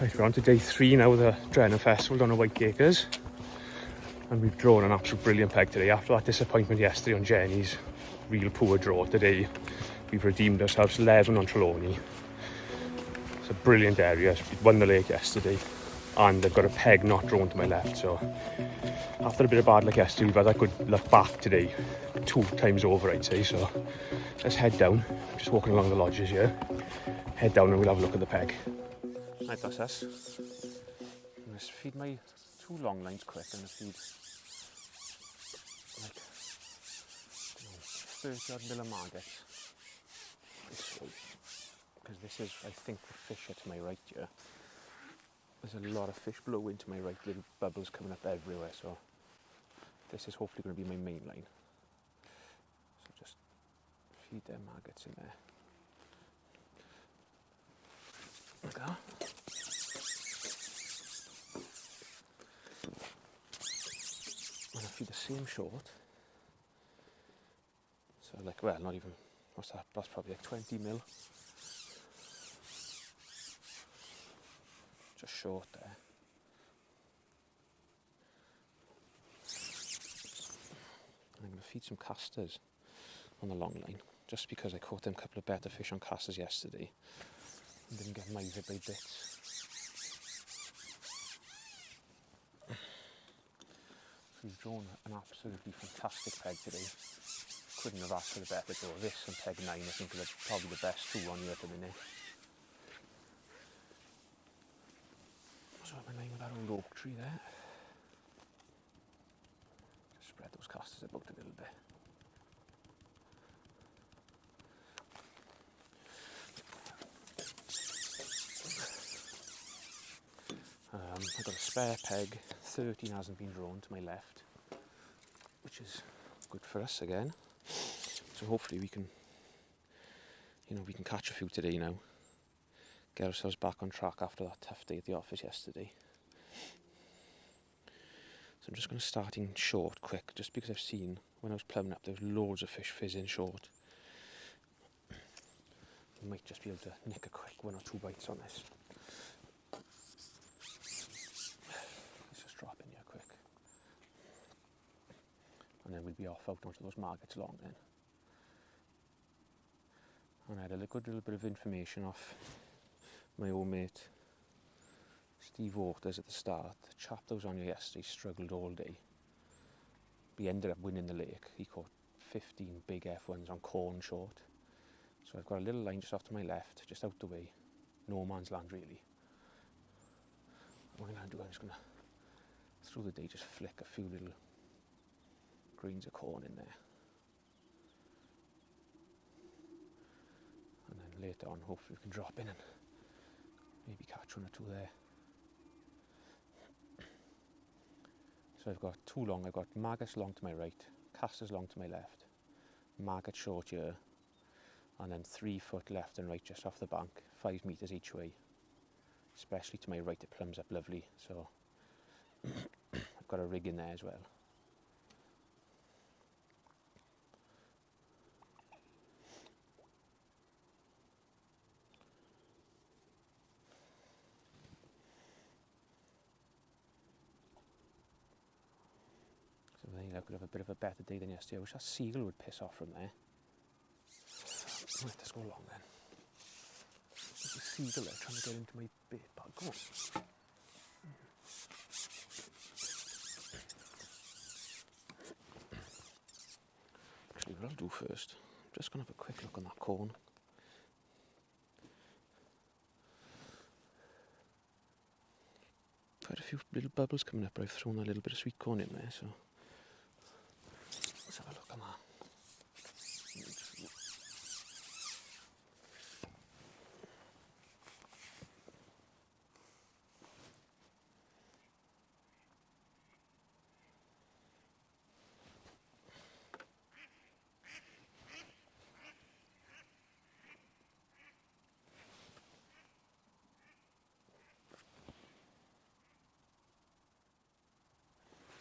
Right, we're on to day 3 now of the Trelawney Festival down at Whiteacres. And we've drawn an absolute brilliant peg today. After that disappointment yesterday on Jenny's real poor draw today, we've redeemed ourselves 11 on Trelawney. It's a brilliant area. We won the lake yesterday and they've got a peg not drawn to my left, so after a bit of bad luck yesterday, we've had that good luck back today 2 times over, I'd say. So let's head down. I'm just walking along the lodges here. Head down and we'll have a look at the peg. Right, that's us. I'm going to feed my 2 long lines quick and feed like 30 odd mil of maggots this way, because this is, I think, the fisher to my right here. There's a lot of fish blowing to my right, little bubbles coming up everywhere, so this is hopefully going to be my main line. So just feed them maggots in there. Like that. And I feed the same short. So like, well, not even, what's that? That's probably like 20 mil. Just short there. I'm going to feed some casters on the long line, just because I caught them a couple of better fish on casters yesterday and didn't get mired by bits. We've drawn an absolutely fantastic peg today. Couldn't have asked for a better draw. This and peg 9 I think are probably the best 2 on here at the minute. So I'm laying with that old oak tree there. Just spread those casters about a little bit. I've got a spare peg. 13 hasn't been drawn to my left, which is good for us again. So hopefully we can, we can catch a few today now. Get ourselves back on track after that tough day at the office yesterday. So I'm just going to start in short quick, just because I've seen when I was plumbing up there was loads of fish fizzing short. We might just be able to nick a quick 1 or 2 bites on this. Let's just drop in here quick. And then we'll be off out onto those maggots long then. And I had a good little bit of information off my old mate Steve Waters at the start. The chap that was on here yesterday struggled all day. He ended up winning the lake. He caught 15 big F1s on corn short. So I've got a little line just off to my left, just out the way. No man's land really. What I'm going to do, I'm just going to, through the day, just flick a few little grains of corn in there. And then later on, hopefully we can drop in and maybe catch 1 or 2 there. So I've got 2 long. I've got maggots long to my right, casters long to my left, maggot short here, and then 3 foot left and right just off the bank, 5 metres each way. Especially to my right, it plumbs up lovely. So I've got a rig in there as well. So I think I could have a bit of a better day than yesterday. I wish that seagull would piss off from there. Right, let's go along then. There's a seagull there trying to get into my bait bag. Go on. Actually, what I'll do first, I'm just going to have a quick look on that corn. Quite a few little bubbles coming up, but I've thrown a little bit of sweet corn in there, so let's have a look on that.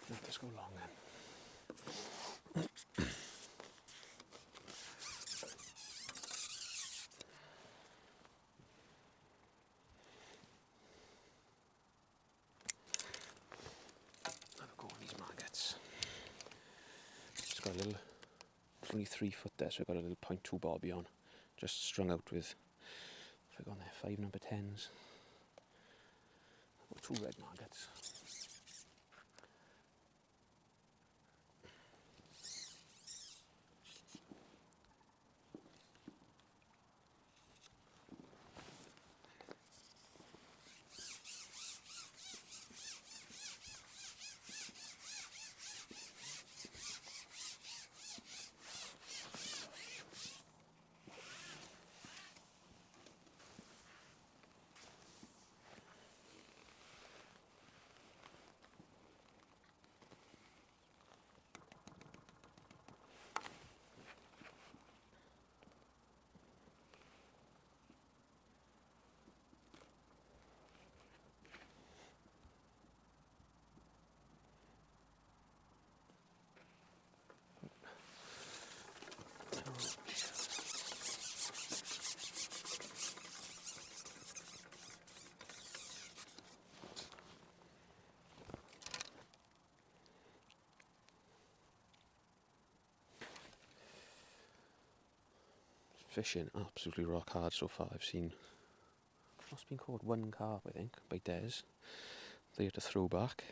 Let's go along then. got a little, it's only 3 foot there, so I've got a little 0.2 bobby on, just strung out with, if I go on there, 5 number 10s, or 2 red maggots. Fishing absolutely rock hard so far. I've seen, what's been called 1 carp, I think, by Des. They had to throw back.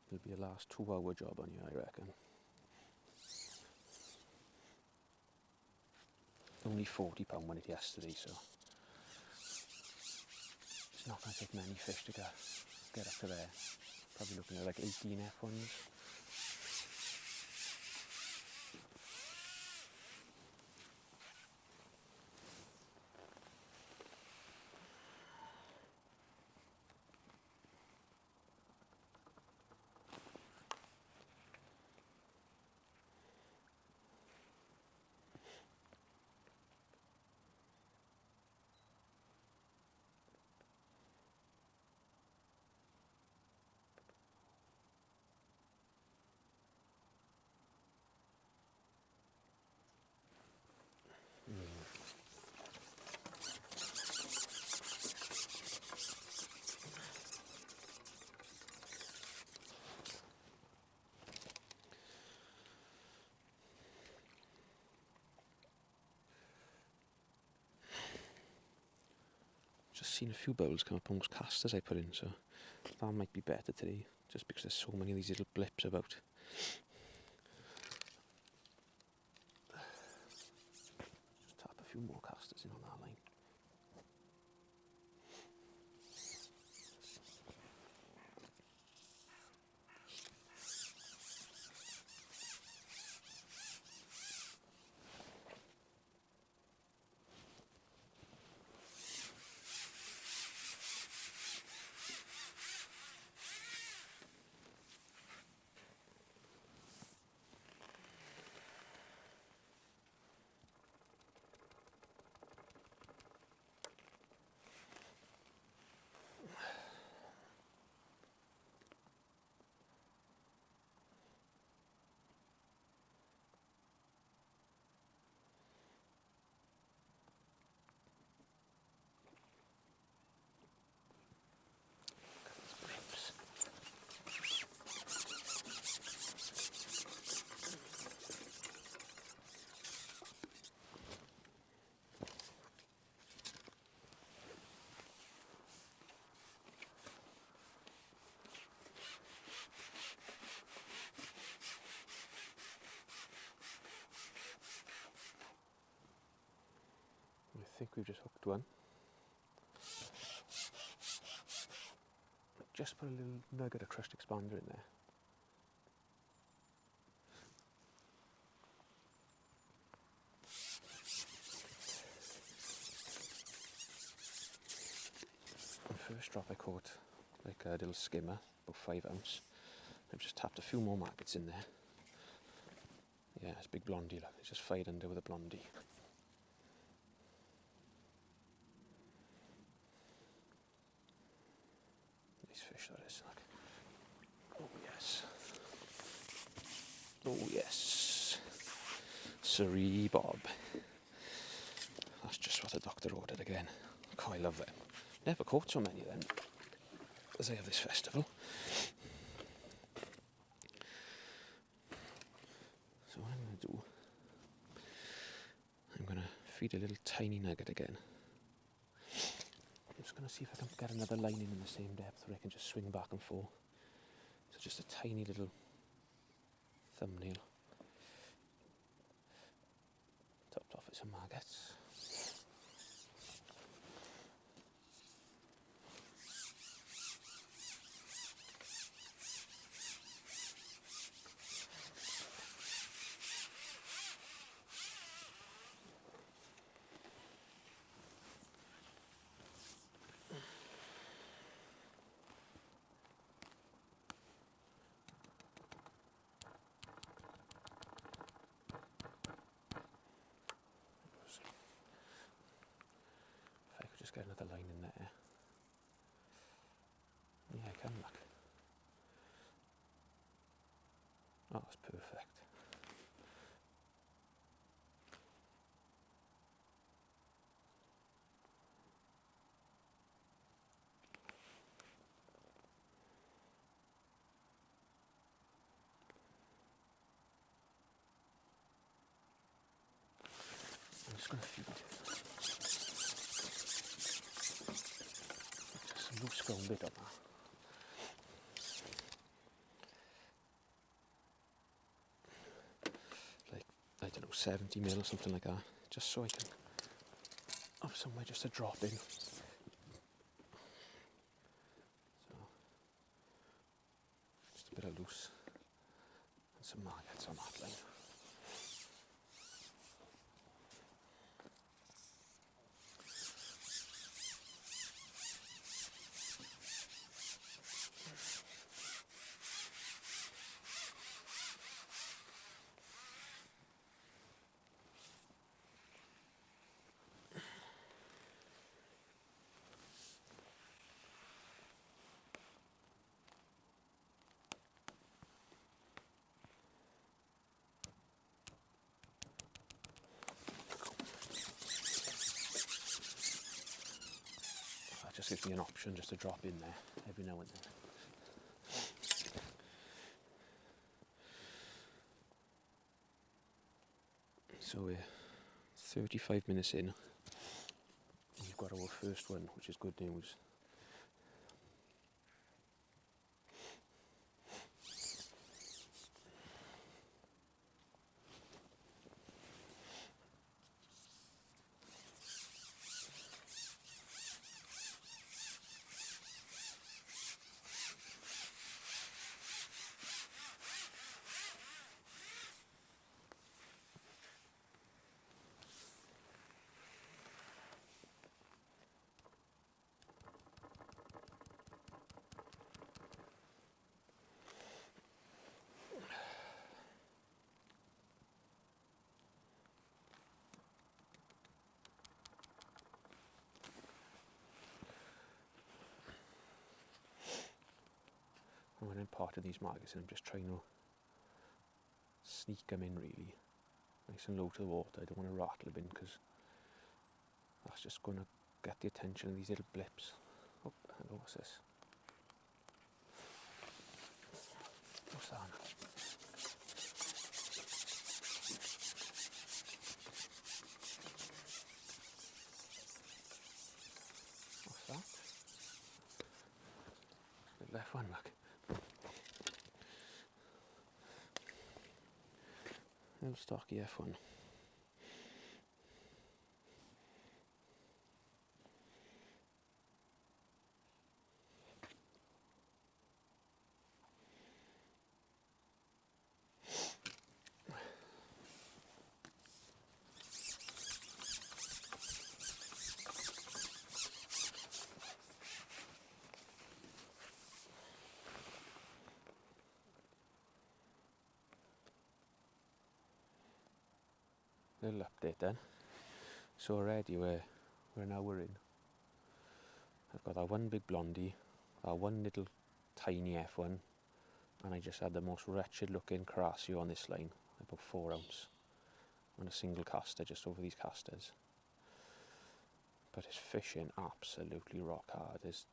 It'll be a last 2-hour job on you, I reckon. Only £40 won it yesterday, so it's not going to take many fish to get up to there. Probably looking at like 18 F1s. Just seen a few bubbles come up on those casters I put in, so that might be better today, just because there's so many of these little blips about. Just tap a few more casters in on that line. I think we've just hooked one. Just put a little nugget of crushed expander in there. The first drop I caught like a little skimmer, about 5 ounce. I've just tapped a few more maggots in there. Yeah, it's a big blondie, look. It's just fired under with a blondie. Nice fish that is, look. Oh yes. Oh yes. Siree Bob. That's just what the doctor ordered again. Oh, I love them. Never caught so many of them as I have this festival. feed a little tiny nugget again. I'm just going to see if I can get another line in the same depth where I can just swing back and forth. So just a tiny little thumbnail. Topped off with some maggots. If I could just get another line in there. Yeah, I can, look. Oh, that's perfect. I'm just going to feed just some loose ground bit on that. Like, I don't know, 70 mil or something like that, just so I can have somewhere just to drop in. So, just a bit of loose and some maggots on that line. Just gives me an option just to drop in there every now and then. So we're 35 minutes in. We've got our first one, which is good news. And when I'm part of these maggots, I'm just trying to sneak them in really, nice and low to the water. I don't want to rattle them in because that's just going to get the attention of these little blips. Oh, hello, what's this? What's that? What's that? The left one, look. Little stocky F1. Little update then. So already we're an hour in. I've got that one big blondie, that one little tiny F1, and I just had the most wretched looking Carasio on this line, about 4 ounce, on a single caster just over these casters. But it's fishing absolutely rock hard. There's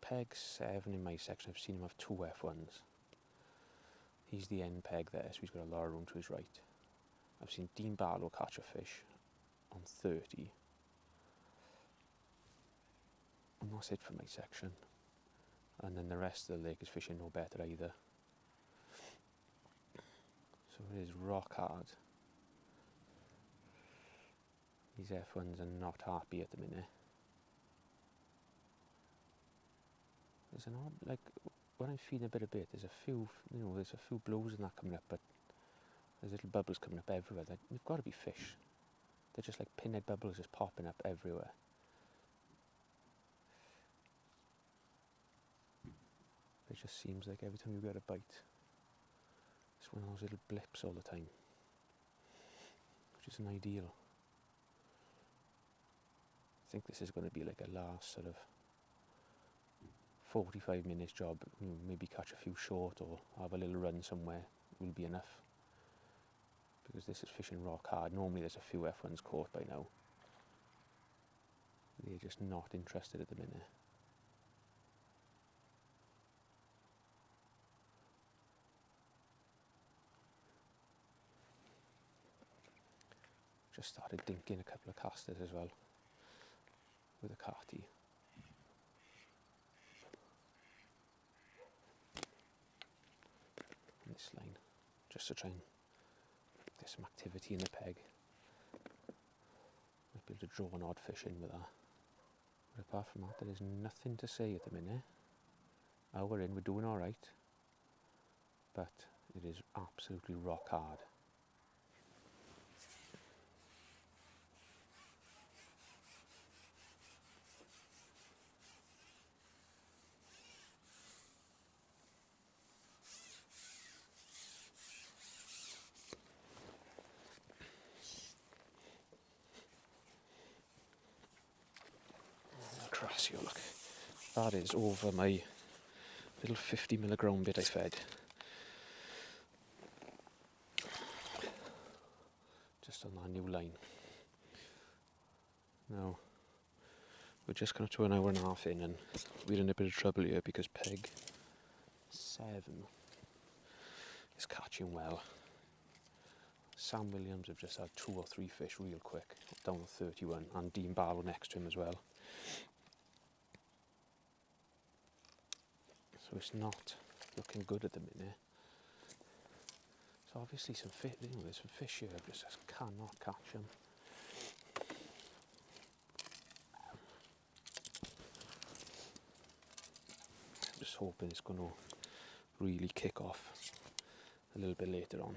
peg 7 in my section. I've seen him have 2 F1s. He's the end peg there, so he's got a lot of room to his right. I've seen Dean Barlow catch a fish on 30. And that's it for my section. And then the rest of the lake is fishing no better either. So it is rock hard. These F1s are not happy at the minute. There's an odd, like, when I'm feeding a bit of bait, there's a few, there's a few blows and that coming up, but there's little bubbles coming up everywhere. They've got to be fish. They're just like pinhead bubbles just popping up everywhere. It just seems like every time you get a bite, it's one of those little blips all the time, which isn't ideal. I think this is going to be like a last sort of 45 minutes job. Maybe catch a few short or have a little run somewhere will be enough. Because this is fishing rock hard. Normally there's a few F1s caught by now. They're just not interested at the minute. Just started dinking a couple of casters as well with a carty. On this line, just to try and get some activity in the peg. Might be able to draw an odd fish in with that. But apart from that, there is nothing to say at the minute. Hour in, we're doing alright, but it is absolutely rock hard. Crassio, look. That is over my little 50mm ground bit I fed. Just on that new line. Now, we're just coming up to an hour and a half in and we're in a bit of trouble here because peg 7 is catching well. Sam Williams have just had 2 or 3 fish real quick, down to 31, and Dean Barlow next to him as well. So it's not looking good at the minute. So obviously some fish, there's some fish here, I just cannot catch them. I'm just hoping it's going to really kick off a little bit later on,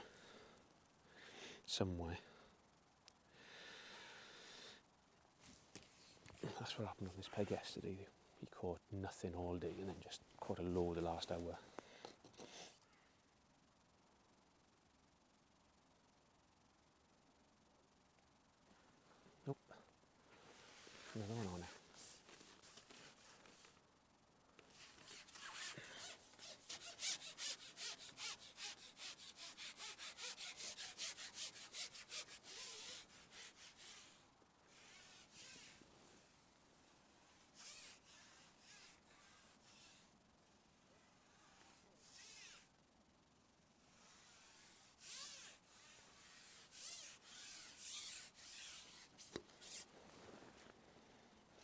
somewhere. That's what happened on this peg yesterday. He caught nothing all day and then just caught a load the last hour. Nope. Another one on it.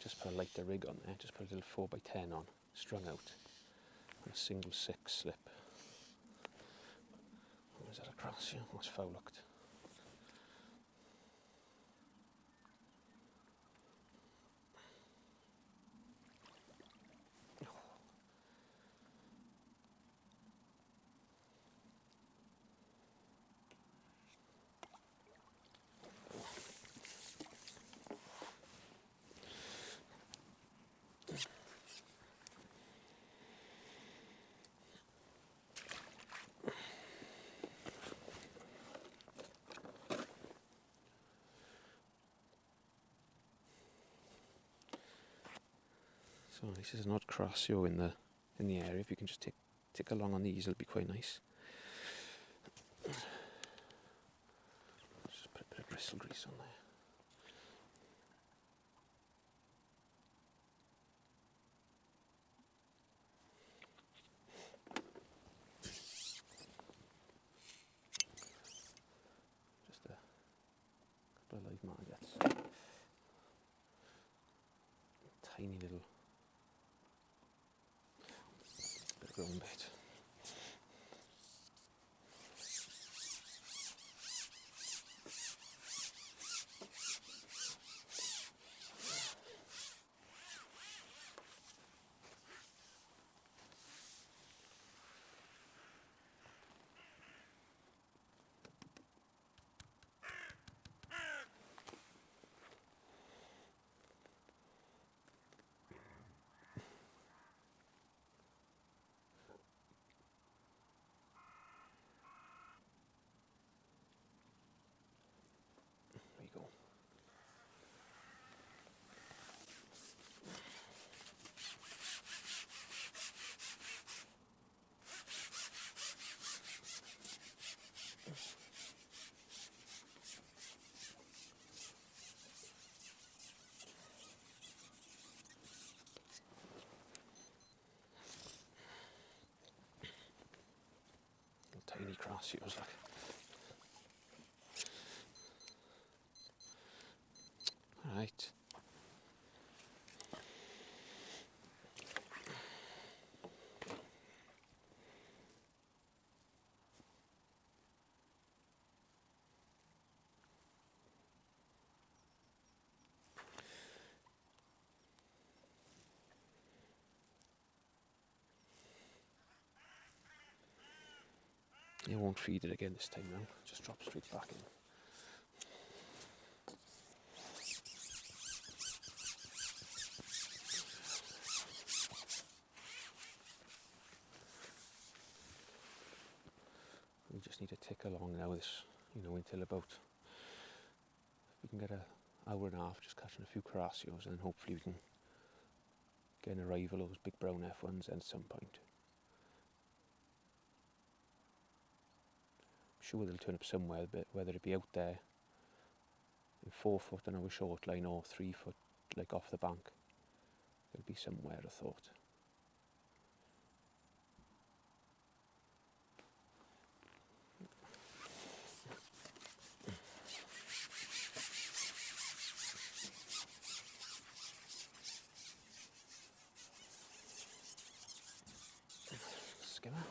Just put a lighter rig on there, just put a little 4x10 on, strung out, and a single 6 slip. Is that a crass? Yeah, that's foul looked. So this is an odd crassio in the area. If you can just tick along on these, it'll be quite nice. Just put a bit of bristle grease on there. Just a couple of live maggots. tiny little bit of ground bait. There you go. Little tiny crassios like. Alright. You won't feed it again this time round, just drop straight back in. We just need to tick along now this, until about, we can get an hour and a half just catching a few crassios, and then hopefully we can get an arrival of those big brown F1s at some point. I'm sure they'll turn up somewhere, but whether it be out there in 4 foot on our short line or 3 foot like off the bank, there'll be somewhere, I thought. Skimmer.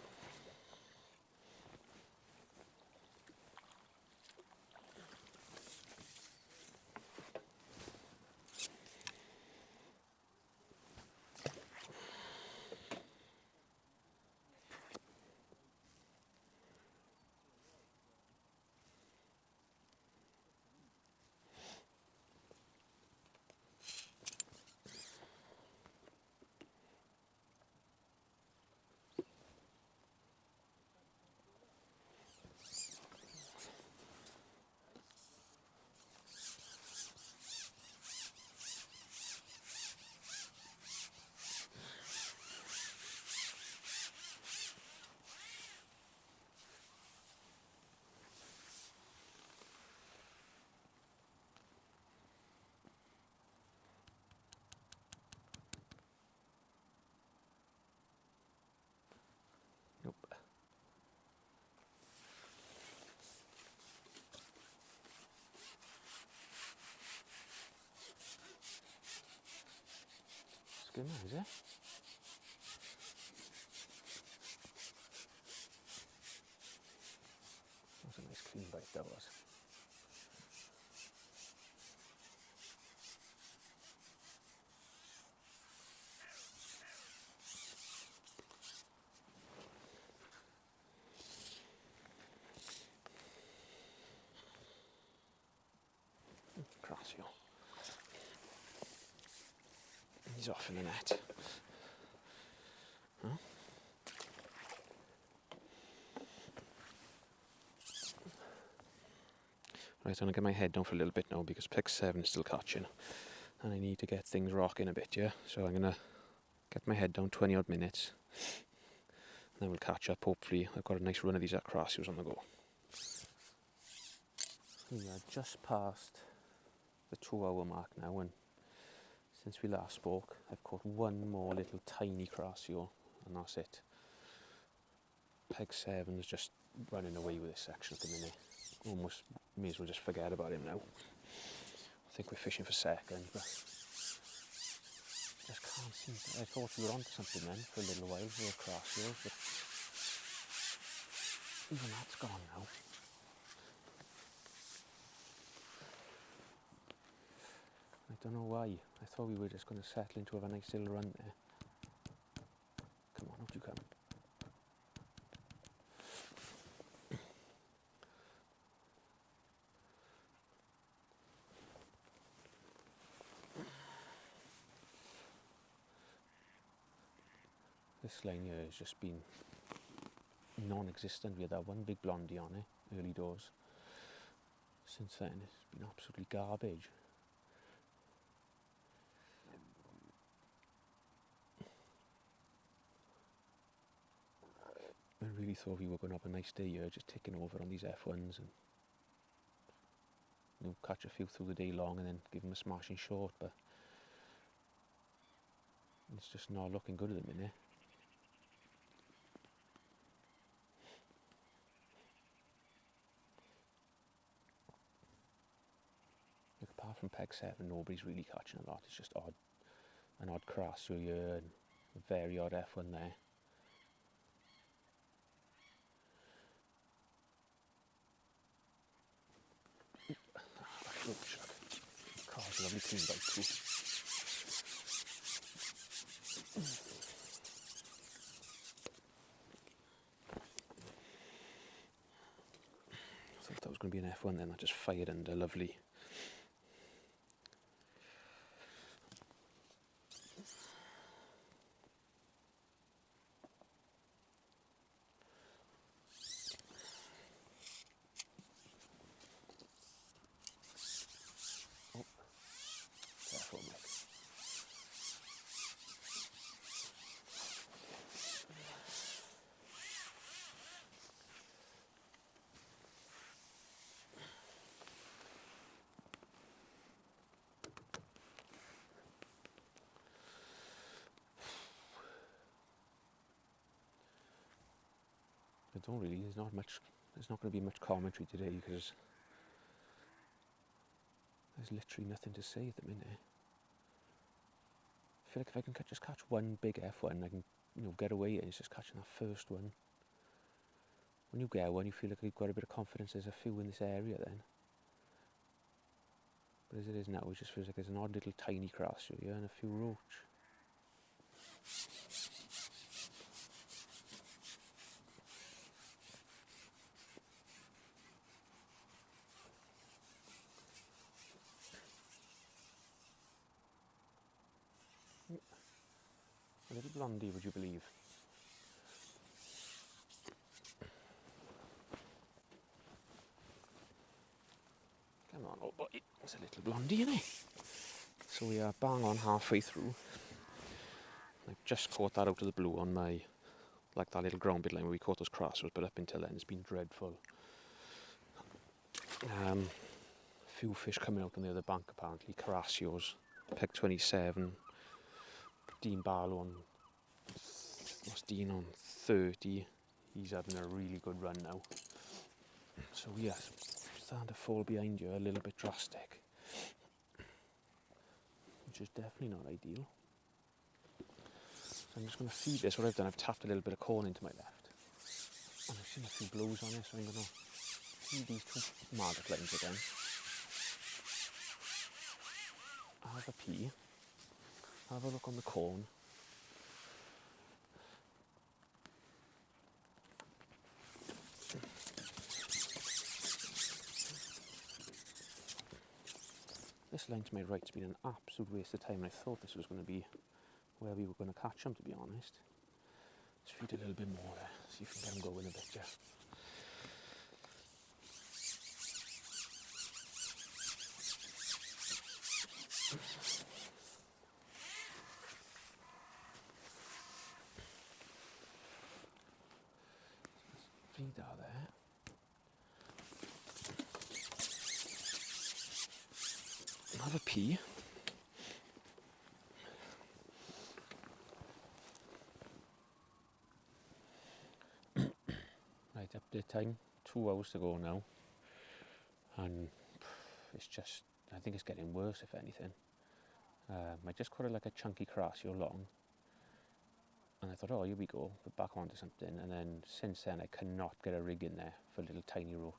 Nope. Skimmer, is it? That's a nice clean bite that was. Crassio. He's off in the net. Huh? Right, I'm going to get my head down for a little bit now because Peg 7 is still catching and I need to get things rocking a bit, yeah? So I'm going to get my head down 20 odd minutes and then we'll catch up. Hopefully I've got a nice run of these crassios on the go. We are just past the 2 hour mark now, and since we last spoke I've caught one more little tiny crassio and that's it. Peg 7 is just running away with this section at the minute. Almost may as well just forget about him now. I think we're fishing for seconds, but can't see. I thought we were onto something then for a little while for the Crassios, but even that's gone now. I don't know why. I thought we were just going to settle into have a nice little run there. Come on, out you come. This line here has just been non-existent. We had that one big blondie on it, early doors. Since then, it's been absolutely garbage. I really thought we were going to have a nice day here, just taking over on these F1s and catch a few through the day long and then give them a smashing short, but it's just not looking good at the minute. Like, apart from peg 7, nobody's really catching a lot. It's just an odd Crassio here and a very odd F1 there. Car's lovely clean bike too. I thought that was going to be an F1 then, that just fired under lovely. Oh, careful, Mike. I don't really, there's not going to be much commentary today because there's literally nothing to say at the minute. I feel like if I can just catch one big F1, I can, get away and it's just catching that first one. When you get one, you feel like you've got a bit of confidence there's a few in this area then. But as it is now, it just feels like there's an odd little tiny Crassio here and a few roach. A little blondie, would you believe? Come on, old boy. There's a little blondie in it. So we are bang on halfway through. I've just caught that out of the blue on my, like that little ground bit line where we caught those Crassios, but up until then it's been dreadful. Few fish coming out on the other bank apparently. Crassios, peg 27, Dean Barlow on, what's Dean on, 30. He's having a really good run now. So yeah, starting to fall behind you a little bit drastic, which is definitely not ideal. So I'm just going to feed this. What I've done, I've tapped a little bit of corn into my left, and I've seen a few blows on it, so I'm going to feed these two market lines again. Have a pea, have a look on the corn. This line to my right's been an absolute waste of time, and I thought this was going to be where we were going to catch them, to be honest. Let's feed a little bit more there, see if we can get them going a bit, yeah. Feed that there. Have a pea. Right, update time, 2 hours to go now, and it's just, I think it's getting worse if anything. I just caught it like a chunky crassio long, and I thought, oh, here we go, put back onto something, and then since then I cannot get a rig in there for a little tiny roach.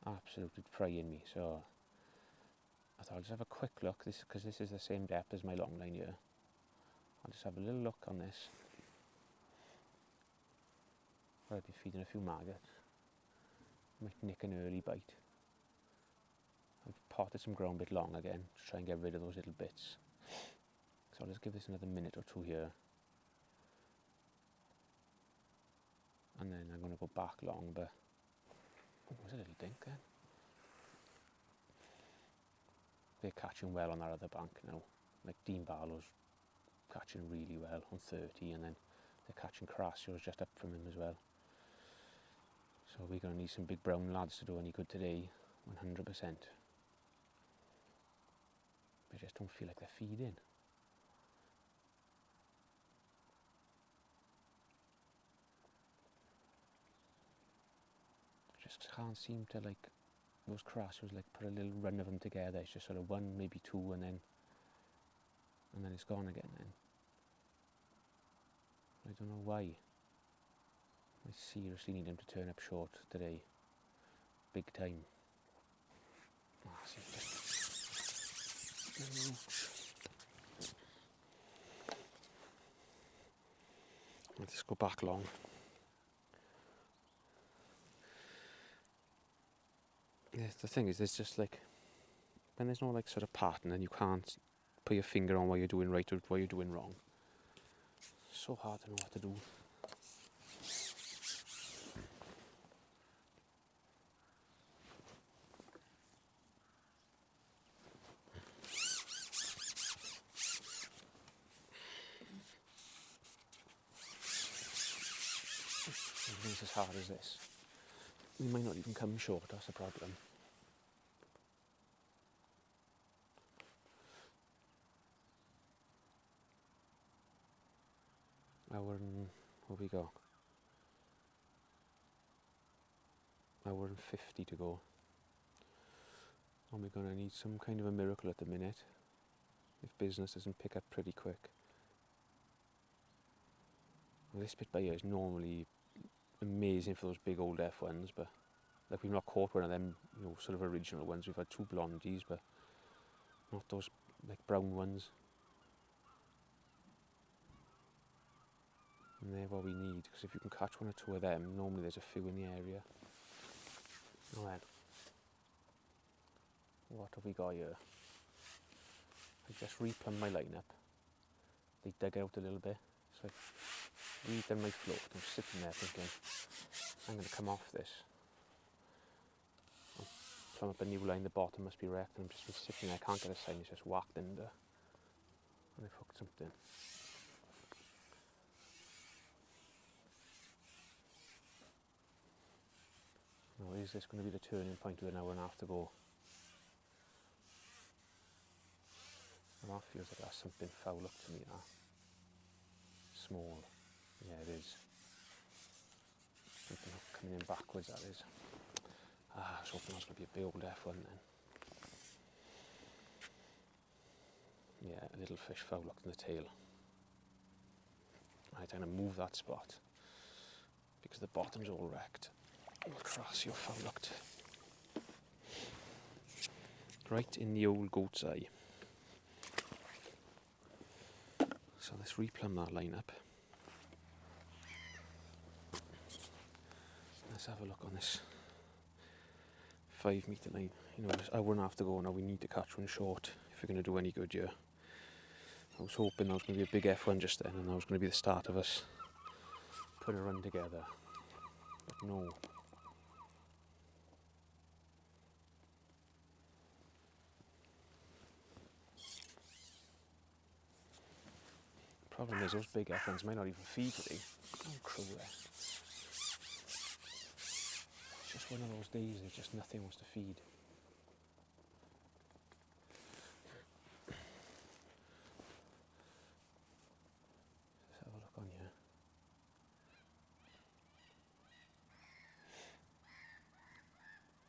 Absolutely frying me, so I thought I'll just have a quick look, because this is the same depth as my long line here. I'll just have a little look on this. I'll be feeding a few maggots. Might nick an early bite. I've potted some ground bit long again to try and get rid of those little bits. So I'll just give this another minute or two here. And then I'm going to go back long, but oh, there's a little dink then. They're catching well on that other bank now. Like Dean Barlow's catching really well on 30, and then they're catching crassios just up from him as well. So we're going to need some big brown lads to do any good today, 100%. I just don't feel like they're feeding. Just can't seem to, like, those crassios, like, put a little run of them together. It's just sort of one, maybe two, and then it's gone again then. I don't know why. I seriously need him to turn up short today. Big time. Oh, see, I'll just go back long. Yeah, the thing is, there's just like, when there's no like sort of pattern and you can't put your finger on what you're doing right or what you're doing wrong. It's so hard to know what to do. It's as hard as this. We might not even come short, that's the problem. What we got? Hour and 50 to go. And we're going to need some kind of a miracle at the minute if business doesn't pick up pretty quick. Well, this bit by here is normally amazing for those big old F1s, but like we've not caught one of them, you know, sort of original ones. We've had two blondies, but not those like brown ones. And they're what we need, because if you can catch one or two of them, normally there's a few in the area. Now then, what have we got here? I just replumbed my lineup. They dug out a little bit, so I redone my float. I'm sitting there thinking, I'm going to come off this. I'll plumb up a new line, the bottom must be wrecked, and I'm just sitting there, I can't get a sign, it's just whacked under. And I've hooked something. Now, is this going to be the turning point with an hour and a half to go? That feels like that's something foul up to me, that. Small. Yeah, it is. Something coming in backwards, that is. I was hoping that was going to be a big old F1 then. Yeah, a little fish foul locked in the tail. Right, I'm going to move that spot because the bottom's all wrecked. We'll cross your foul locked. Right in the old goat's eye. So let's replumb that line up. Let's have a look on this 5 metre line. You know, there's hour and a half to go now. We need to catch one short if we're going to do any good here. I was hoping that was going to be a big F1 just then, and that was going to be the start of us putting a run together. But no. Problem is, those big F1s might not even feed today. Oh, crew there. It's just one of those days that just nothing wants to feed. Let's have a look on here.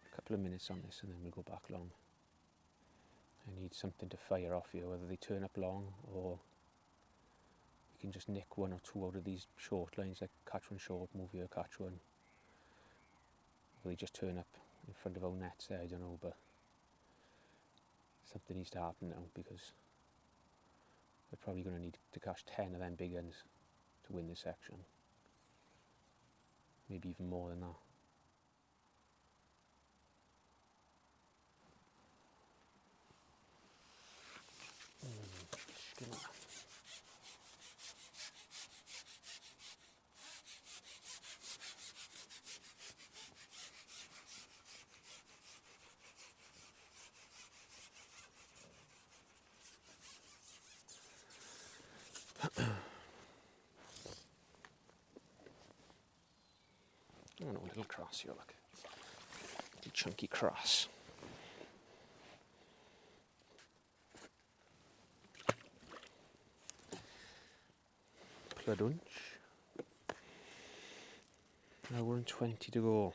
A couple of minutes on this and then we'll go back long. I'm need something to fire off here, whether they turn up long or you can just nick one or two out of these short lines, like catch one short, move here, catch one. Or they just turn up in front of our nets there, I don't know, but something needs to happen now because we're probably going to need to catch 10 of them big ones to win this section. Maybe even more than that. Skimmer. Oh no, a little cross here, look. Little chunky cross. Pladunch. Now we're in 20 to go.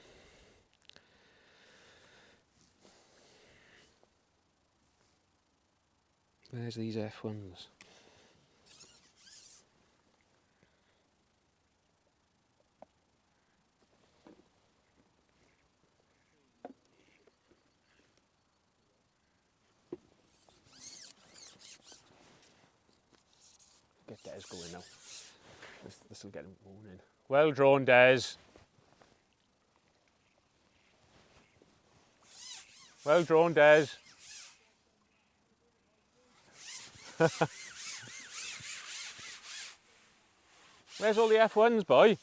There's these F1s. Get Des going now. This will get him moving in. Well drawn, Des. Well drawn, Des. Where's all the F1s, boy?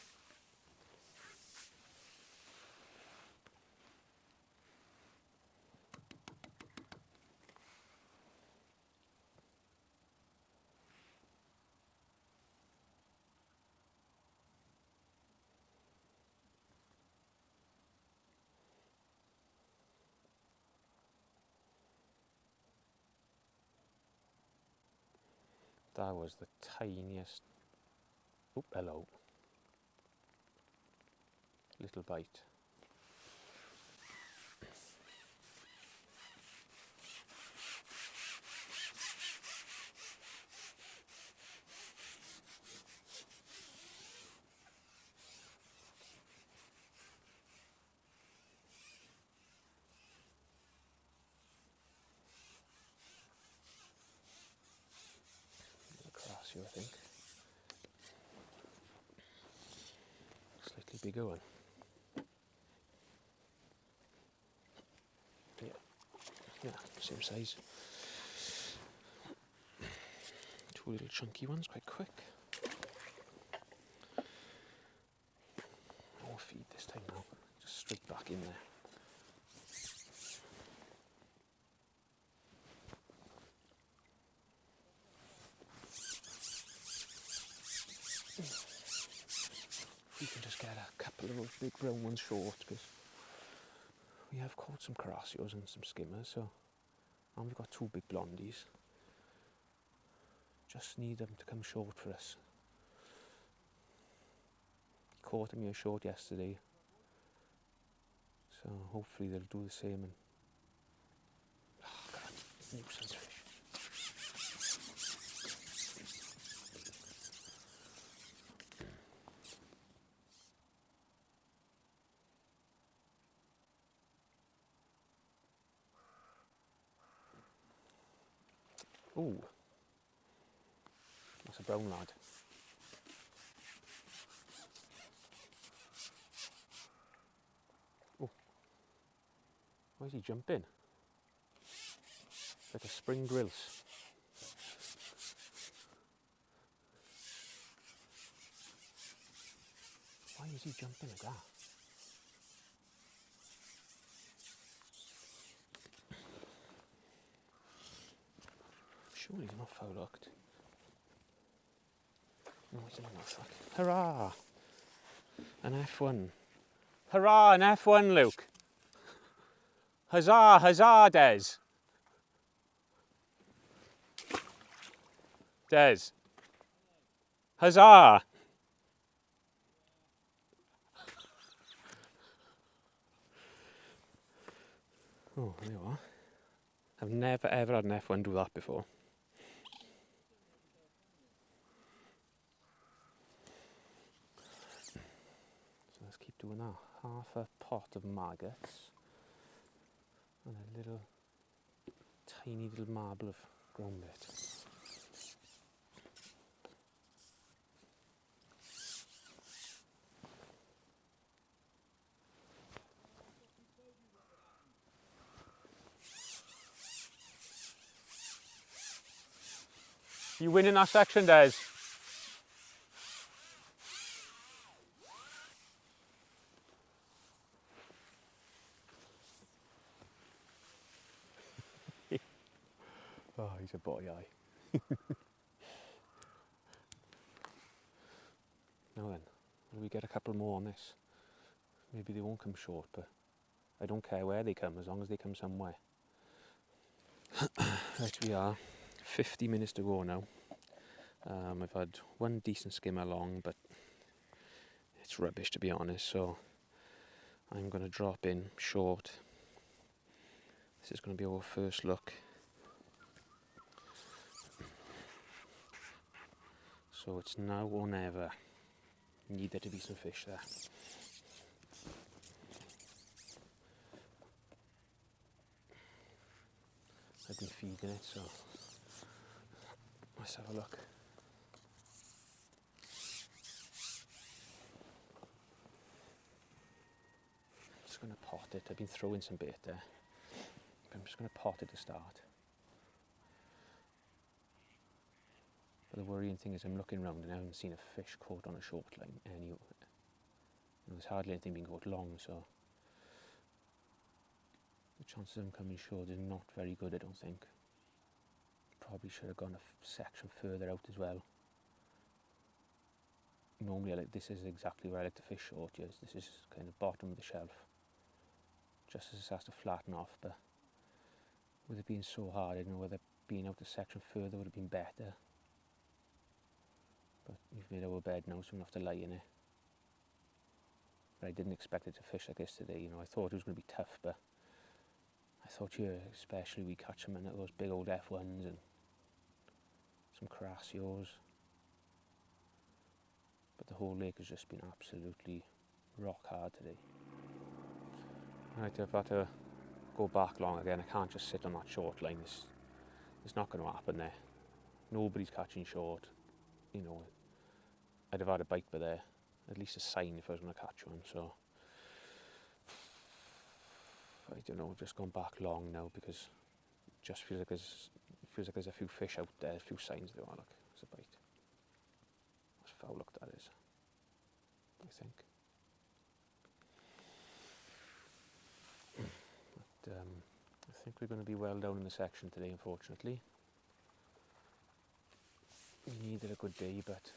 That was the tiniest. Oh, hello. Little bite. Across you, I think. Slightly bigger one. Yeah, same size. Two little chunky ones, quite quick. No feed this time now, just straight back in there. We can just get a couple of those big brown ones short, because we have caught some carassios and some skimmers, so and we've got two big blondies. Just need them to come short for us. Caught them here short yesterday, so hopefully they'll do the same. And oh God, nuisance fish. Ooh, that's a brown lad. Oh, why is he jumping? Like a spring grilse. Why is he jumping like that? Surely he's not foul hooked. No, he's not fuck. Hurrah! An F1. Hurrah, an F1, Luke! Huzzah, huzzah, Des! Des! Huzzah! Oh, there you are. I've never ever had an F1 do that before. So let's keep doing that. Half a pot of maggots and a little tiny little marble of ground bit. You win in that section, Des. Oh, he's a boy, aye. Now then, will we get a couple more on this? Maybe they won't come short, but I don't care where they come, as long as they come somewhere. Right, we are 50 minutes to go now. I've had one decent skim along, but it's rubbish to be honest, so I'm going to drop in short. This is going to be our first look. So it's now or never. Need there to be some fish there. I've been feeding it, so let's have a look. Just going to pot it. I've been throwing some bait there. I'm just going to pot it to start. But the worrying thing is I'm looking around and I haven't seen a fish caught on a short line anywhere. There's hardly anything being caught long, so the chances of them coming short is not very good, I don't think. Probably should have gone a section further out as well. Normally this is exactly where I like to fish short, yes. This is kind of bottom of the shelf. Just as it has to flatten off, but with it being so hard, I don't know whether being out a section further would have been better. But we've made our bed now, so we don't have to lie in it. But I didn't expect it to fish like this today, you know. I thought it was going to be tough, but I thought here, especially we catch them in those big old F1s and some Crassios. But the whole lake has just been absolutely rock hard today. Right, I've had to go back long again. I can't just sit on that short line. It's not going to happen there. Nobody's catching short. You know, I'd have had a bite by there. At least a sign if I was going to catch one. So I don't know. I've just gone back long now because it just feels like there's a few fish out there, a few signs there. Oh, look, there's a bite. That's foul look that is, I think. But I think we're going to be well down in the section today, unfortunately. We needed a good day, but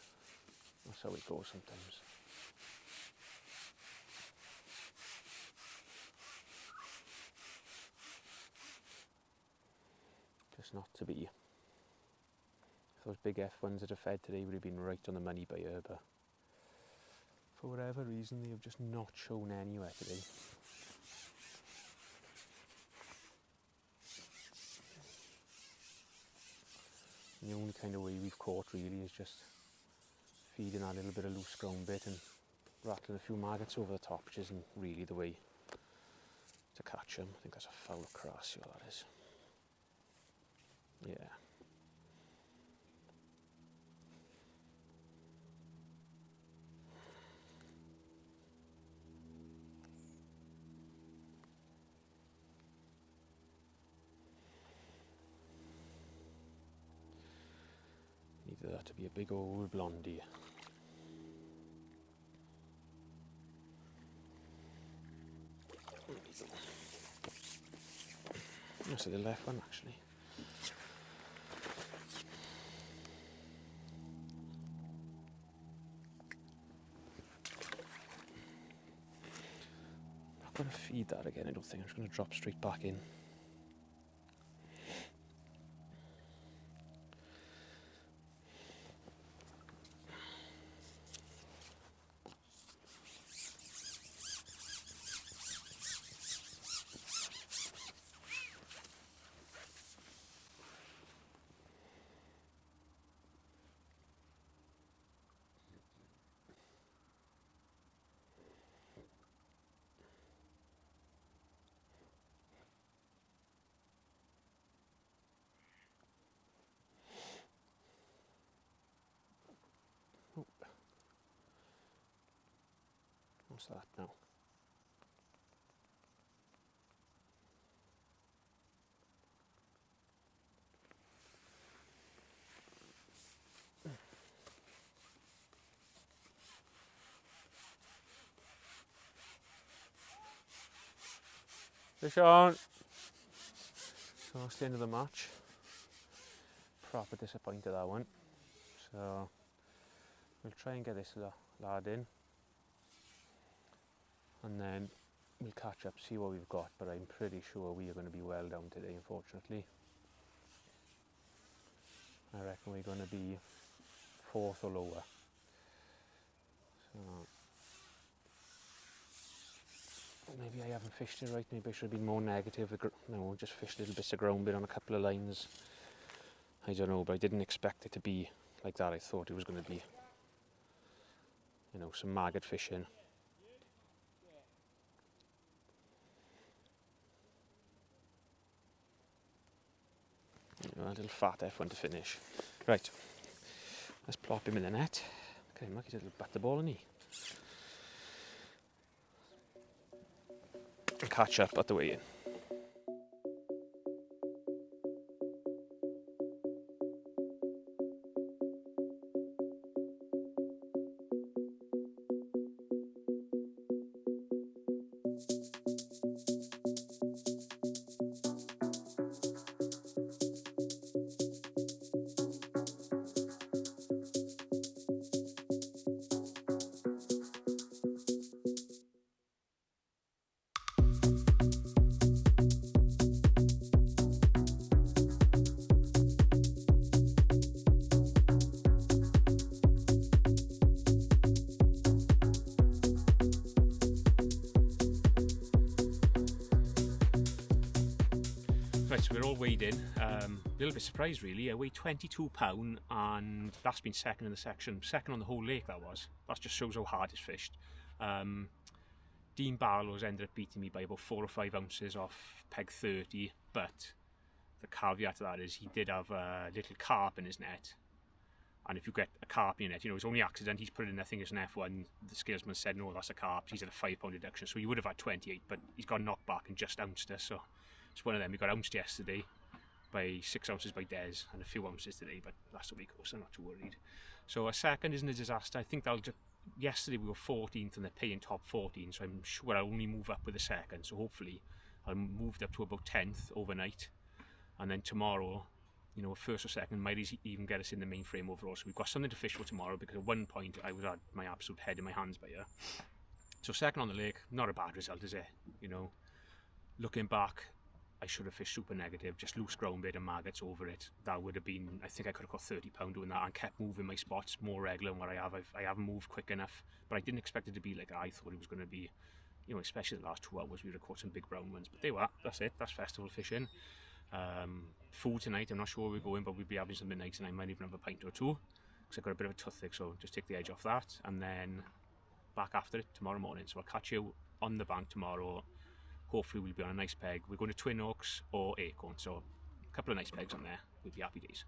that's how it goes sometimes. Just not to be. If those big F1s that are fed today would have been right on the money by her, but for whatever reason they have just not shown anywhere today. And the only kind of way we've caught really is just feeding that little bit of loose ground bit and rattling a few maggots over the top, which isn't really the way to catch them. I think that's a foul Crassio, that is. Yeah. Needed that to be a big old blondie. That's a little left one actually. Not going to feed that again, I don't think. I'm just going to drop straight back in. What's that now? Fish on! So that's the end of the match. Proper disappointed that one. So we'll try and get this lad in, and then we'll catch up, see what we've got, but I'm pretty sure we are going to be well down today, unfortunately. I reckon we're going to be 4th or lower. So maybe I haven't fished it right, maybe I should have been more negative. No, just fished little bits of ground bit on a couple of lines. I don't know, but I didn't expect it to be like that. I thought it was going to be, you know, some maggot fishing. You know, a little fat F1 to finish. Right, let's plop him in the net. Okay, look, he's a little butterball, isn't he? And catch up at the weigh-in. Right, so we're all weighed in. A little bit surprised really. I weighed £22 and that's been second in the section. Second on the whole lake, that was. That just shows how hard it's fished. Dean Barlow's ended up beating me by about 4 or 5 ounces off peg 30, but the caveat to that is he did have a little carp in his net. And if you get a carp in your net, you know, it's only accident, he's put it in, I think it's an F1, the scalesman said, no, that's a carp, he's at a £5 deduction, so he would have had 28, but he's got knocked back and just ounced us, so it's one of them. We got ounced yesterday by 6 ounces by Des and a few ounces today, but that's the way it goes, so I'm not too worried. So a second isn't a disaster. I think yesterday we were 14th and they're paying top 14, so I'm sure I'll only move up with a second, so hopefully I'll move up to about 10th overnight, and then tomorrow, you know, first or second might even get us in the main frame overall. So we've got something to fish for tomorrow, because at one point I was at my absolute head in my hands by here. So second on the lake, not a bad result, is it? You know, looking back, I should have fished super negative, just loose ground bait and maggots over it. That would have been, I think I could have got £30 doing that, and kept moving my spots more regular than what I have. I haven't moved quick enough, but I didn't expect it to be like that. I thought it was going to be, you know, especially the last 2 hours, we would have caught some big brown ones, but they were. That's it, that's festival fishing. Food tonight, I'm not sure where we're going, but we'll be having something nice, and I might even have a pint or two, because I've got a bit of a toothache, so just take the edge off that, and then back after it tomorrow morning. So I'll catch you on the bank tomorrow. Hopefully we'll be on a nice peg. We're going to Twin Oaks or Acorn, so a couple of nice pegs on there. We'll be happy days.